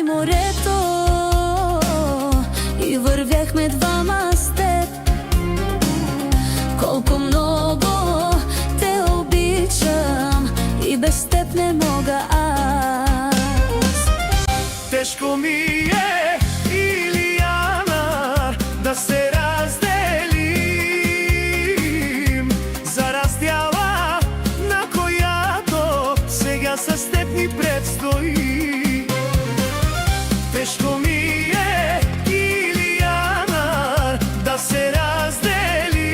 край морето и вървяхме двама с теб. Колко много те обичам и без теб не мога аз. Тежко ми е, Илияна, да се разделим за раздяла, на която сега с теб ни предстои. Тежко ми е, Илияна, да се разделим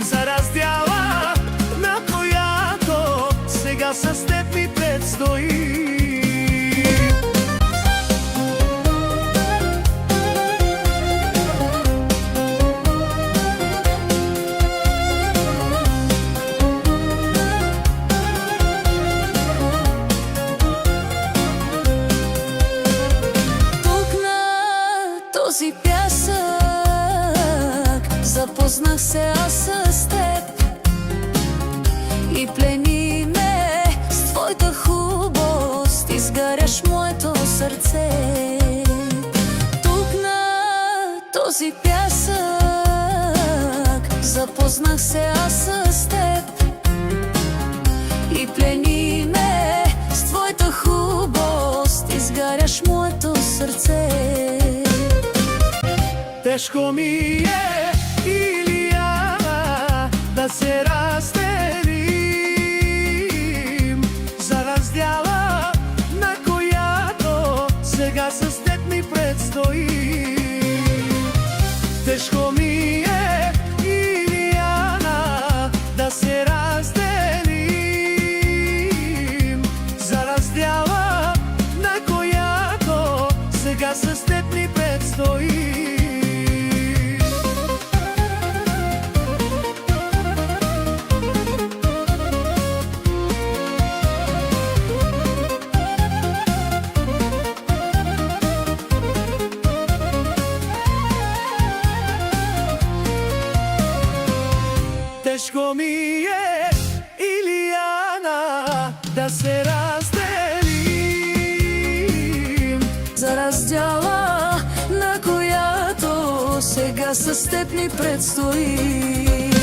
за раздяла, на която сега с теб ни предстои. Този пясък запознах се аз с теб и плени ме с твоята хубост, изгаряш моето сърце. Тук на този пясък запознах се аз с теб и плени ме с твоята хубост, изгаряш моето сърце. Тежко ми е, Илияна, да се разделим за раздяла, на която сега с теб ми предстои. Тежко ми е, Илияна, да се разделим за раздяла, на която сега с теб ни предстои. Тежко ми е, Илияна, да се разделим за раздяла, на която сега с теб ни предстои.